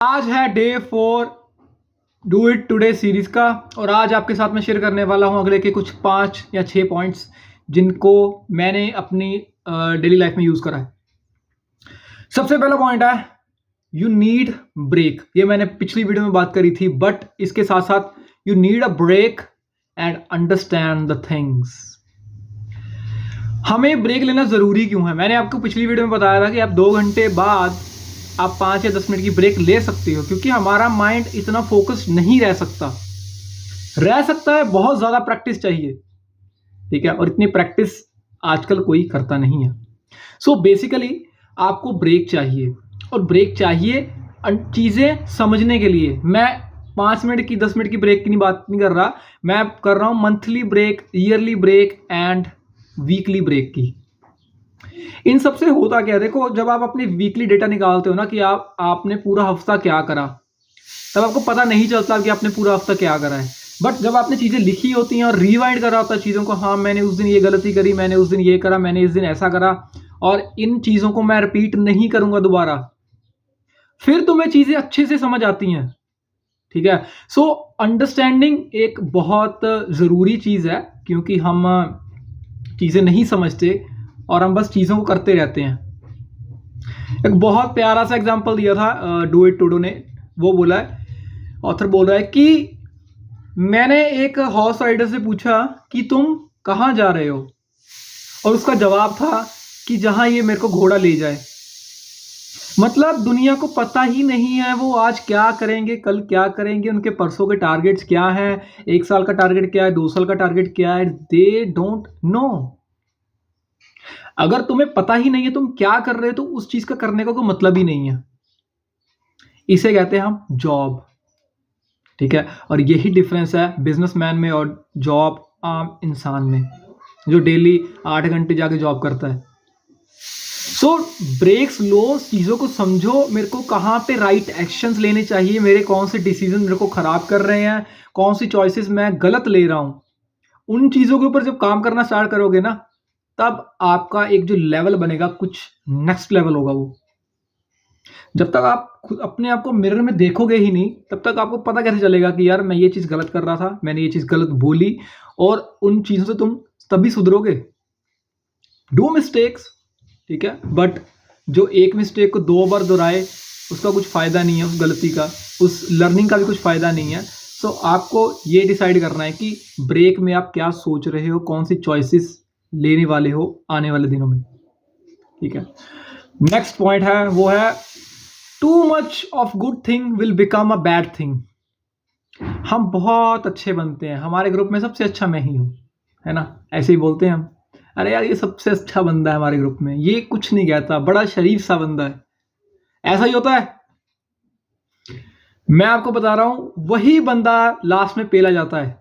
आज है day 4 do it today series का। और आज आपके साथ मैं शेयर करने वाला हूं अगले के कुछ 5 या 6 पॉइंट्स जिनको मैंने अपनी डेली लाइफ में यूज करा है। सबसे पहला पॉइंट है यू नीड ब्रेक। ये मैंने पिछली वीडियो में बात करी थी, बट इसके साथ साथ you need a break and understand the things. हमें ब्रेक लेना जरूरी क्यों है? मैंने आपको पिछली वीडियो में बताया था कि आप 2 घंटे बाद आप 5 या 10 मिनट की ब्रेक ले सकते हो, क्योंकि हमारा माइंड इतना फोकस नहीं रह सकता है। बहुत ज्यादा प्रैक्टिस चाहिए, ठीक है, और इतनी प्रैक्टिस आजकल कोई करता नहीं है। सो बेसिकली आपको ब्रेक चाहिए, और ब्रेक चाहिए चीजें समझने के लिए। मैं 5 मिनट की 10 मिनट की ब्रेक की बात नहीं कर रहा, मैं कर रहा हूं monthly break, yearly break and weekly break की। इन सब से होता क्या है, देखो, जब आप अपनी वीकली डेटा निकालते हो ना कि आपने पूरा हफ्ता क्या करा, तब आपको पता नहीं चलता कि आपने पूरा हफ्ता क्या करा है। बट जब आपने चीजें लिखी होती हैं और रिवाइंड करा होता है चीजों को, हाँ मैंने उस दिन ये गलती करी, मैंने उस दिन ये करा, मैंने इस दिन ऐसा करा, और इन चीजों को मैं रिपीट नहीं करूंगा दोबारा, फिर तुम्हें चीजें अच्छे से समझ आती हैं, ठीक है। सो अंडरस्टैंडिंग एक बहुत जरूरी चीज है, क्योंकि हम चीजें नहीं समझते और हम बस चीजों को करते रहते हैं। एक बहुत प्यारा सा एग्जांपल दिया था डू इट टुडे ने। वो बोला है, ऑथर बोल रहा है कि मैंने एक हॉर्स राइडर से पूछा कि तुम कहाँ जा रहे हो, और उसका जवाब था कि जहां ये मेरे को घोड़ा ले जाए। मतलब दुनिया को पता ही नहीं है वो आज क्या करेंगे, कल क्या करेंगे, उनके परसों के टारगेट्स क्या हैं, 1 साल का टारगेट क्या है, 2 साल का टारगेट क्या है, दे डोंट नो। अगर तुम्हें पता ही नहीं है तुम क्या कर रहे हो, तो उस चीज का करने का कोई मतलब ही नहीं है। इसे कहते हैं हम जॉब, ठीक है। और यही डिफरेंस है बिजनेसमैन में और जॉब आम इंसान में, जो डेली 8 घंटे जाके जॉब करता है। सो ब्रेक्स लो, चीजों को समझो, मेरे को कहाँ पे राइट एक्शंस लेने चाहिए, मेरे कौन से डिसीजन मेरे को खराब कर रहे हैं, कौन सी चॉइसेस मैं गलत ले रहा हूं। उन चीजों के ऊपर जब काम करना स्टार्ट करोगे ना, तब आपका एक जो लेवल बनेगा, कुछ नेक्स्ट लेवल होगा वो। जब तक आप खुद अपने आप को मिरर में देखोगे ही नहीं, तब तक आपको पता कैसे चलेगा कि यार मैं ये चीज गलत कर रहा था, मैंने ये चीज गलत बोली, और उन चीजों से तुम तभी सुधरोगे। डू मिस्टेक्स, ठीक है, बट जो एक मिस्टेक को 2 बार दोहराए उसका कुछ फायदा नहीं है, उस गलती का, उस लर्निंग का भी कुछ फायदा नहीं है। सो आपको ये डिसाइड करना है कि ब्रेक में आप क्या सोच रहे हो, कौन सी चॉइसेस लेने वाले हो आने वाले दिनों में, ठीक है। नेक्स्ट पॉइंट है, वो है too much of good thing will become a bad thing. हम बहुत अच्छे बनते हैं, हमारे ग्रुप में सबसे अच्छा मैं ही हूं, है ना, ऐसे ही बोलते हैं हम, अरे यार ये सबसे अच्छा बंदा है हमारे ग्रुप में, ये कुछ नहीं कहता, बड़ा शरीफ सा बंदा है। ऐसा ही होता है। मैं आपको बता रहा हूं, वही बंदा लास्ट में पेला जाता है।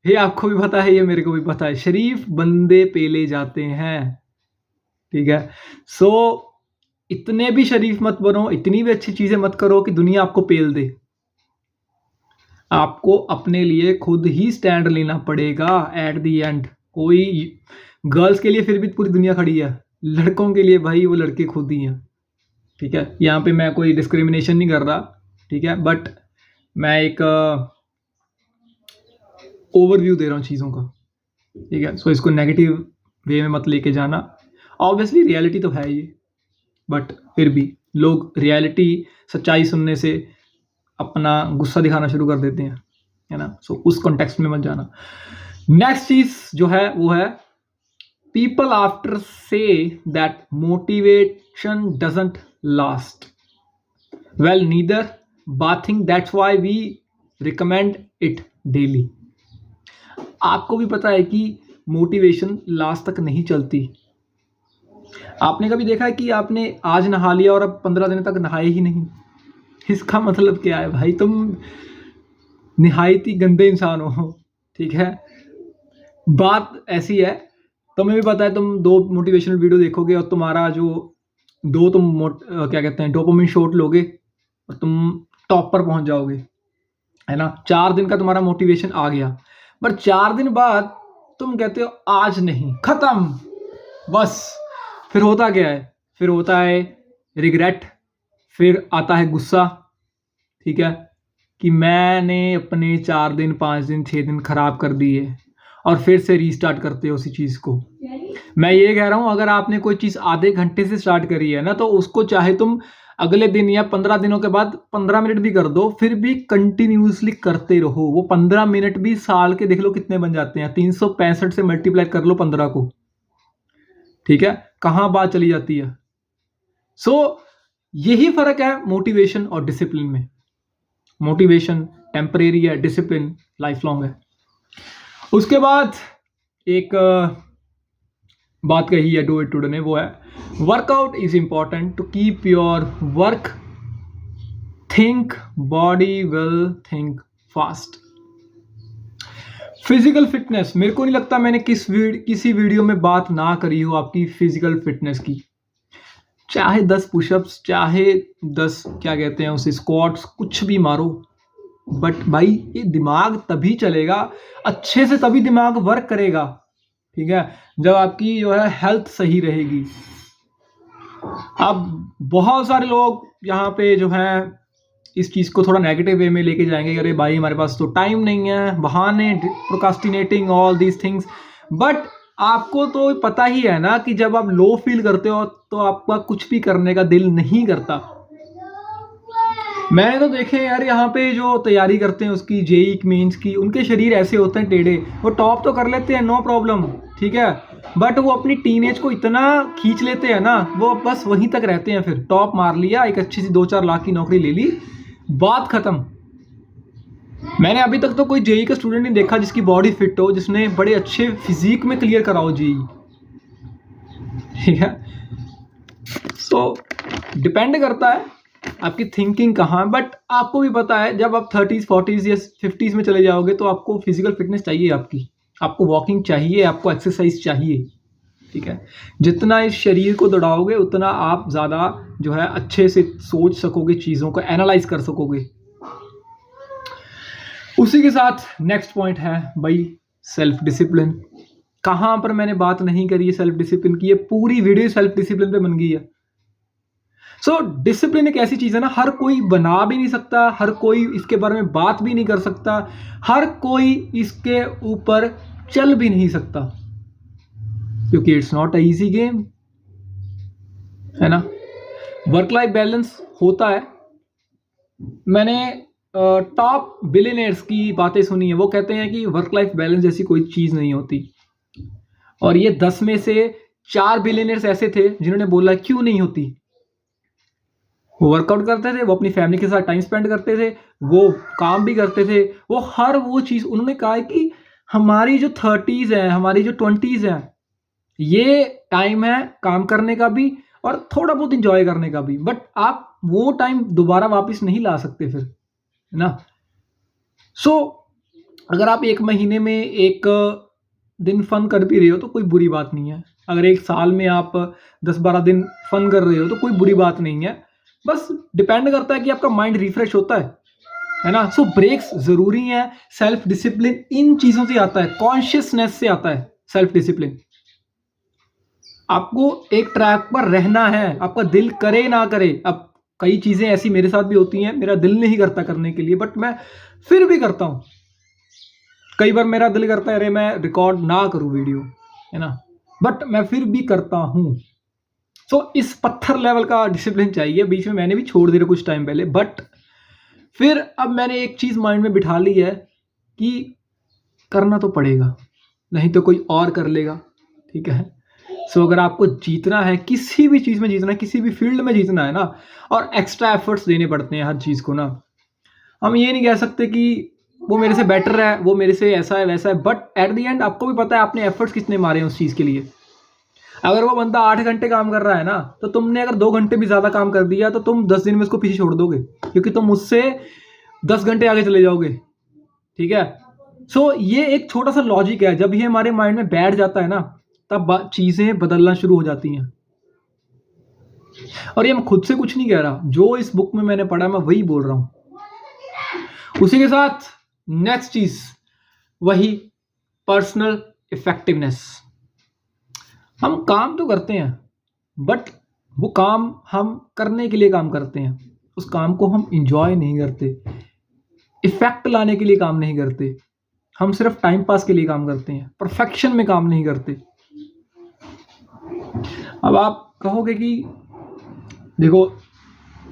ये आपको भी पता है, ये मेरे को भी पता है, शरीफ बंदे पेले जाते हैं, ठीक है। सो इतने भी शरीफ मत बनो, इतनी भी अच्छी चीजें मत करो कि दुनिया आपको पेल दे। आपको अपने लिए खुद ही स्टैंड लेना पड़ेगा एट दी एंड। कोई गर्ल्स के लिए फिर भी पूरी दुनिया खड़ी है, लड़कों के लिए भाई वो लड़के खुद ही हैं, ठीक है। यहाँ पे मैं कोई डिस्क्रिमिनेशन नहीं कर रहा, ठीक है, बट मैं एक ओवरव्यू दे रहा हूँ चीज़ों का, ठीक है। सो इसको नेगेटिव वे में मत लेके जाना। ऑब्वियसली रियलिटी तो है ये, बट फिर भी लोग रियलिटी, सच्चाई सुनने से अपना गुस्सा दिखाना शुरू कर देते हैं, है ना। सो उस कॉन्टेक्स्ट में मत जाना। नेक्स्ट चीज जो है वो है, पीपल आफ्टर से that motivation doesn't last, well neither bathing, that's why we recommend it daily. आपको भी पता है कि मोटिवेशन लास्ट तक नहीं चलती। आपने कभी देखा है कि आपने आज नहा लिया और अब 15 दिन तक नहाए ही नहीं? इसका मतलब क्या है भाई, तुम निहायत ही गंदे इंसान हो, ठीक है। बात ऐसी है, तुम्हें भी पता है, तुम 2 मोटिवेशनल वीडियो देखोगे और तुम्हारा जो क्या कहते हैं, डोपामिन शॉट लोगे और तुम टॉप पर पहुंच जाओगे, है ना। 4 दिन का तुम्हारा मोटिवेशन आ गया, पर 4 दिन बाद तुम कहते हो आज नहीं, खत्म, बस। फिर होता क्या है? फिर होता है रिग्रेट, फिर आता है गुस्सा, ठीक है, कि मैंने अपने 4 दिन 5 दिन 6 दिन खराब कर दिए और फिर से रीस्टार्ट करते हो उसी चीज़ को। मैं ये कह रहा हूँ, अगर आपने कोई चीज़ आधे घंटे से स्टार्ट करी है ना, तो उसको चाहे तुम अगले दिन या 15 दिनों के बाद 15 मिनट भी कर दो, फिर भी कंटिन्यूअसली करते रहो। वो 15 मिनट भी साल के देख लो कितने बन जाते हैं, 365 से मल्टीप्लाई कर लो 15 को, ठीक है, कहाँ बात चली जाती है। सो यही फर्क है मोटिवेशन और डिसिप्लिन में। मोटिवेशन टेम्परेरी है, डिसिप्लिन लाइफ लॉन्ग है। उसके बाद एक बात कही है डू इट टुडे ने, वो है workout is important to keep your work think body will think fast. Physical fitness, मेरे को नहीं लगता मैंने किसी वीडियो में बात ना करी हो आपकी फिजिकल फिटनेस की। चाहे 10 पुशअप्स, चाहे 10 क्या कहते हैं उसे स्क्वाट्स, कुछ भी मारो, बट भाई ये दिमाग तभी चलेगा अच्छे से, तभी दिमाग वर्क करेगा, ठीक है, जब आपकी जो है हेल्थ सही रहेगी। अब बहुत सारे लोग यहाँ पे जो है इस चीज़ को थोड़ा नेगेटिव वे में लेके जाएंगे, अरे भाई हमारे पास तो टाइम नहीं है, बहाने, procrastinating, all these things. But आपको तो पता ही है ना कि जब आप लो फील करते हो तो आपका कुछ भी करने का दिल नहीं करता। मैंने तो देखे यार, यहाँ पे जो तैयारी करते हैं उसकी जेईई मेंस की, उनके शरीर ऐसे होते हैं टेढ़े, वो टॉप तो कर लेते हैं नो प्रॉब्लम, ठीक है, बट वो अपनी टीनेज को इतना खींच लेते हैं ना, वो बस वहीं तक रहते हैं। फिर टॉप मार लिया, एक अच्छी सी 2-4 लाख की नौकरी ले ली, बात खत्म। मैंने अभी तक तो कोई जेईई का स्टूडेंट नहीं देखा जिसकी बॉडी फिट हो, जिसने बड़े अच्छे फिजिक में क्लियर करा हो जेईई, ठीक है। सो डिपेंड करता है आपकी थिंकिंग कहाँ। बट आपको भी पता है जब आप 30s 40s या 50s में चले जाओगे तो आपको फिजिकल फिटनेस चाहिए, आपको वॉकिंग चाहिए, आपको एक्सरसाइज चाहिए, ठीक है। जितना इस शरीर को दौड़ाओगे उतना आप ज़्यादा जो है अच्छे से सोच सकोगे, चीज़ों को एनालाइज कर सकोगे। उसी के साथ नेक्स्ट पॉइंट है भाई सेल्फ डिसिप्लिन। कहाँ पर मैंने बात नहीं करी है सेल्फ डिसिप्लिन की, ये पूरी वीडियो सेल्फ डिसिप्लिन पे बन गई है। सो डिसिप्लिन एक ऐसी चीज़ है ना, हर कोई बना भी नहीं सकता, हर कोई इसके बारे में बात भी नहीं कर सकता, हर कोई इसके ऊपर चल भी नहीं सकता, क्योंकि it's not a easy game, है ना। वर्क लाइफ बैलेंस होता है। मैंने टॉप बिलियनियर्स की बातें सुनी है, वो कहते हैं कि वर्क लाइफ बैलेंस जैसी कोई चीज़ नहीं होती, और ये 10 में से 4 बिलियनियर्स ऐसे थे जिन्होंने बोला क्यों नहीं होती। वो वर्कआउट करते थे, वो अपनी फैमिली के साथ टाइम स्पेंड करते थे, वो काम भी करते थे, वो हर वो चीज़, उन्होंने कहा है कि हमारी जो 30s है, हमारी जो 20s है, ये टाइम है काम करने का भी और थोड़ा बहुत इंजॉय करने का भी, बट आप वो टाइम दोबारा वापस नहीं ला सकते फिर, है ना। सो अगर आप 1 महीने में 1 दिन फन कर भी रहे हो तो कोई बुरी बात नहीं है, अगर 1 साल में आप 10-12 दिन फन कर रहे हो तो कोई बुरी बात नहीं है, बस डिपेंड करता है कि आपका माइंड रिफ्रेश होता है ना। सो ब्रेक्स ज़रूरी हैं। सेल्फ डिसिप्लिन इन चीज़ों से आता है, कॉन्शियसनेस से आता है सेल्फ डिसिप्लिन। आपको एक ट्रैक पर रहना है, आपका दिल करे ना करे। अब कई चीज़ें ऐसी मेरे साथ भी होती हैं, मेरा दिल नहीं करता करने के लिए, बट मैं फिर भी करता हूँ। कई बार मेरा दिल करता है अरे मैं रिकॉर्ड ना करूँ वीडियो, है ना, बट मैं फिर भी करता हूँ। सो इस पत्थर लेवल का डिसिप्लिन चाहिए। बीच में मैंने भी छोड़ दिया कुछ टाइम पहले, बट फिर अब मैंने एक चीज़ माइंड में बिठा ली है कि करना तो पड़ेगा, नहीं तो कोई और कर लेगा, ठीक है। सो अगर आपको जीतना है, किसी भी चीज़ में जीतना है, किसी भी फील्ड में जीतना है ना, और एक्स्ट्रा एफर्ट्स देने पड़ते हैं हर चीज़ को ना। हम ये नहीं कह सकते कि वो मेरे से बेटर है, वो मेरे से ऐसा है वैसा है, बट एट द एंड आपको भी पता है आपने एफर्ट्स कितने मारे हैं उस चीज़ के लिए। अगर वो बंदा 8 घंटे काम कर रहा है ना, तो तुमने अगर 2 घंटे भी ज़्यादा काम कर दिया तो तुम 10 दिन में उसको पीछे छोड़ दोगे, क्योंकि तुम उससे 10 घंटे आगे चले जाओगे, ठीक है। सो ये एक छोटा सा लॉजिक है, जब ये हमारे माइंड में बैठ जाता है ना, तब चीज़ें बदलना शुरू हो जाती हैं। और ये मैं खुद से कुछ नहीं कह रहा, जो इस बुक में मैंने पढ़ा मैं वही बोल रहा हूँ। उसी के साथ नेक्स्ट चीज़ वही पर्सनल इफेक्टिवनेस। हम काम तो करते हैं, बट वो काम हम करने के लिए काम करते हैं, उस काम को हम इंजॉय नहीं करते, इफेक्ट लाने के लिए काम नहीं करते, हम सिर्फ टाइम पास के लिए काम करते हैं, परफेक्शन में काम नहीं करते। अब आप कहोगे कि देखो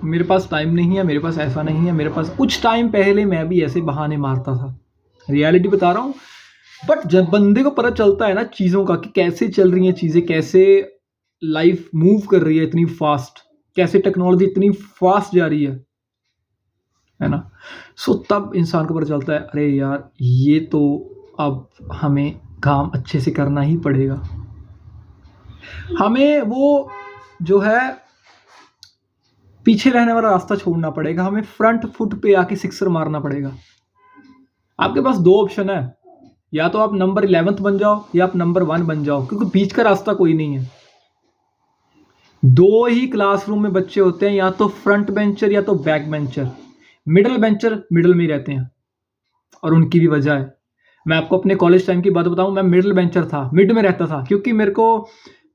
मेरे पास टाइम नहीं है, मेरे पास ऐसा नहीं है, मेरे पास कुछ टाइम पहले मैं भी ऐसे बहाने मारता था, रियलिटी बता रहा हूँ। बट जब बंदे को पता चलता है ना चीज़ों का कि कैसे चल रही हैं चीज़ें, कैसे लाइफ मूव कर रही है इतनी फास्ट, कैसे टेक्नोलॉजी इतनी फास्ट जा रही है ना, सो तब इंसान को पता चलता है अरे यार ये तो अब हमें काम अच्छे से करना ही पड़ेगा, हमें वो जो है पीछे रहने वाला रास्ता छोड़ना पड़ेगा, हमें फ्रंट फुट पे आके सिक्सर मारना पड़ेगा। आपके पास दो ऑप्शन है, या तो आप नंबर 11th बन जाओ या आप नंबर 1 बन जाओ, क्योंकि बीच का रास्ता कोई नहीं है। दो ही क्लासरूम में बच्चे होते हैं, या तो फ्रंट बेंचर या तो back bencher. Middle bencher middle में ही रहते हैं, और उनकी भी वजह है। मैं आपको अपने कॉलेज टाइम की बात बताऊं, मैं मिडल बेंचर था, मिड में रहता था, क्योंकि मेरे को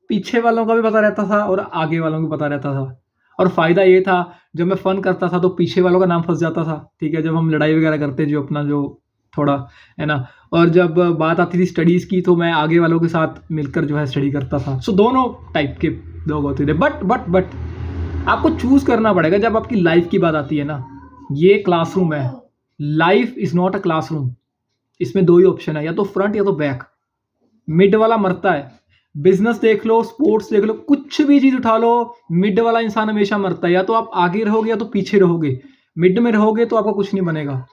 पीछे वालों का भी पता रहता था और आगे वालों का पता रहता था। और फ़ायदा ये था जब मैं फ़न करता था तो पीछे वालों का नाम फंस जाता था, ठीक है, जब हम लड़ाई वगैरह करते जो अपना जो थोड़ा है ना, और जब बात आती थी स्टडीज़ की तो मैं आगे वालों के साथ मिलकर जो है स्टडी करता था। सो दोनों टाइप के लोग होते थे। बट आपको चूज़ करना पड़ेगा जब आपकी लाइफ की बात आती है ना। ये क्लासरूम है, life is not a classroom. इसमें दो ही ऑप्शन है, या तो फ्रंट या तो बैक। मिड वाला मरता है। बिजनेस देख लो, स्पोर्ट्स देख लो, कुछ भी चीज़ उठा लो, मिड वाला इंसान हमेशा मरता है। या तो आप आगे रहोगे या तो पीछे रहोगे। मिड में रहोगे तो आपका कुछ नहीं बनेगा।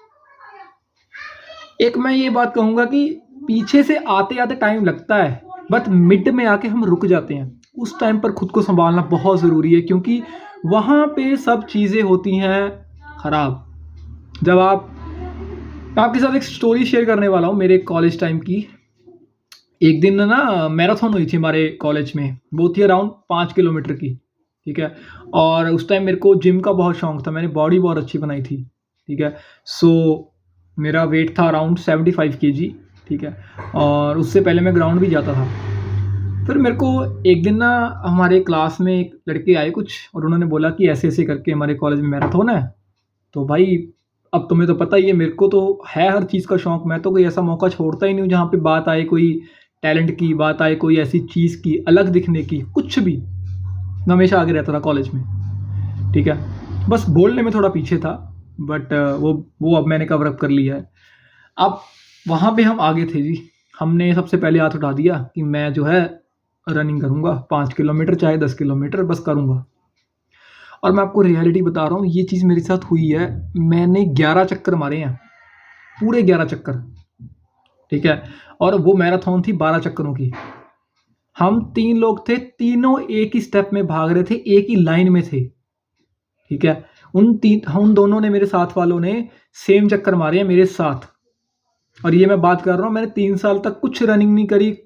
एक मैं ये बात कहूँगा कि पीछे से आते आते टाइम लगता है, बट मिड में आके हम रुक जाते हैं। उस टाइम पर खुद को संभालना बहुत ज़रूरी है, क्योंकि वहाँ पे सब चीज़ें होती हैं ख़राब। जब मैं आपके साथ एक स्टोरी शेयर करने वाला हूँ मेरे कॉलेज टाइम की। एक दिन ना मैराथन हुई थी हमारे कॉलेज में, वो थी अराउंड 5 किलोमीटर की, ठीक है। और उस टाइम मेरे को जिम का बहुत शौक था, मैंने बॉडी बहुत अच्छी बनाई थी, ठीक है। सो मेरा वेट था अराउंड 75 kg, ठीक है। और उससे पहले मैं ग्राउंड भी जाता था। फिर मेरे को एक दिन ना हमारे क्लास में एक लड़के आए कुछ, और उन्होंने बोला कि ऐसे ऐसे करके हमारे कॉलेज में मैराथन है। तो भाई अब तुम्हें तो पता ही है, मेरे को तो है हर चीज़ का शौक, मैं तो कोई ऐसा मौका छोड़ता ही नहीं हूँ जहाँ पे बात आए कोई टैलेंट की, बात आए कोई ऐसी चीज़ की, अलग दिखने की, कुछ भी। मैं हमेशा आगे रहता था कॉलेज में, ठीक है। बस बोलने में थोड़ा पीछे था, बट वो अब मैंने कवर अप कर लिया है। अब वहाँ पे हम आगे थे जी। हमने सबसे पहले हाथ उठा दिया कि मैं जो है रनिंग करूँगा 5 किलोमीटर चाहे 10 किलोमीटर बस करूँगा। और मैं आपको रियलिटी बता रहा हूँ, ये चीज़ मेरे साथ हुई है। मैंने 11 चक्कर मारे हैं, पूरे 11 चक्कर, ठीक है। और वो मैराथन थी 12 चक्करों की। हम 3 लोग थे, तीनों एक ही स्टेप में भाग रहे थे, एक ही लाइन में थे, ठीक है। उन दोनों ने, मेरे साथ वालों ने सेम चक्कर मारे हैं मेरे साथ। और ये मैं बात कर रहा हूँ, मैंने 3 साल तक कुछ रनिंग नहीं करी।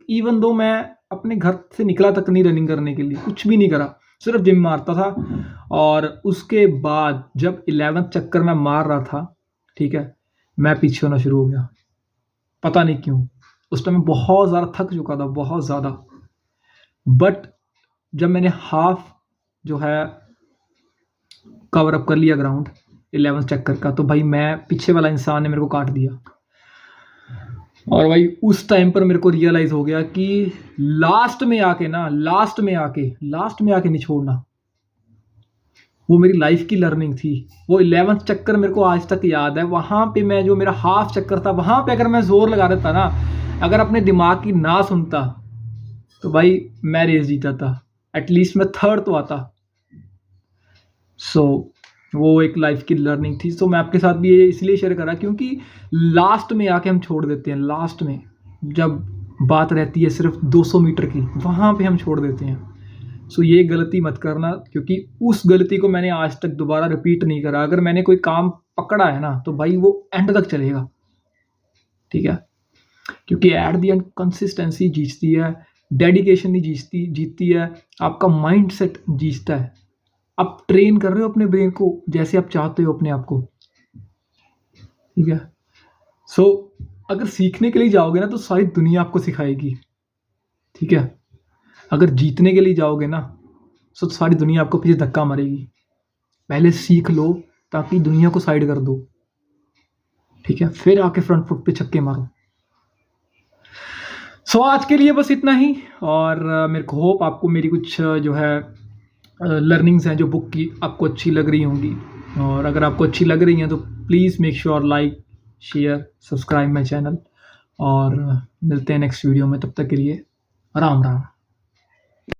इवन दो मैं अपने घर से निकला तक नहीं रनिंग करने के लिए, कुछ भी नहीं करा, सिर्फ जिम मारता था। और उसके बाद जब 11th चक्कर मैं मार रहा था, ठीक है, मैं पीछे होना शुरू हो गया। पता नहीं क्यों, उस टाइम मैं बहुत ज़्यादा थक चुका था, बहुत ज़्यादा। बट जब मैंने हाफ जो है कवर अप कर लिया ग्राउंड 11th चक्कर का, तो भाई मैं, पीछे वाला इंसान ने मेरे को काट दिया। और भाई उस टाइम पर मेरे को रियलाइज़ हो गया कि लास्ट में आके नहीं छोड़ना। वो मेरी लाइफ की लर्निंग थी। वो 11th चक्कर मेरे को आज तक याद है। वहाँ पे मैं, जो मेरा हाफ चक्कर था, वहाँ पे अगर मैं ज़ोर लगा देता ना, अगर अपने दिमाग की ना सुनता, तो भाई मैं रेस जीता था, एटलीस्ट मैं थर्ड तो आता। सो वो एक लाइफ की लर्निंग थी। सो मैं आपके साथ भी ये इसलिए शेयर करा क्योंकि लास्ट में आके हम छोड़ देते हैं। लास्ट में जब बात रहती है सिर्फ 200 मीटर की, वहाँ पे हम छोड़ देते हैं। सो ये गलती मत करना, क्योंकि उस गलती को मैंने आज तक दोबारा रिपीट नहीं करा। अगर मैंने कोई काम पकड़ा है ना, तो भाई वो एंड तक चलेगा, ठीक है। क्योंकि एट द एंड कंसिस्टेंसी जीतती है, डेडिकेशन नहीं जीतती है, आपका माइंड सेट जीतता है। आप ट्रेन कर रहे हो अपने ब्रेन को जैसे आप चाहते हो अपने आप को, ठीक है। सो अगर सीखने के लिए जाओगे ना, तो सारी दुनिया आपको सिखाएगी, ठीक है। अगर जीतने के लिए जाओगे ना, तो सारी दुनिया आपको पीछे धक्का मारेगी। पहले सीख लो ताकि दुनिया को साइड कर दो, ठीक है? फिर आके फ्रंट फुट पे छक्के मारो। सो आज के लिए बस इतना ही, और मेरे को होप आपको मेरी कुछ जो है लर्निंग्स हैं जो बुक की आपको अच्छी लग रही होंगी, और अगर आपको अच्छी लग रही हैं तो please make sure like, share, subscribe my channel, और मिलते हैं नेक्स्ट वीडियो में। तब तक के लिए राम राम।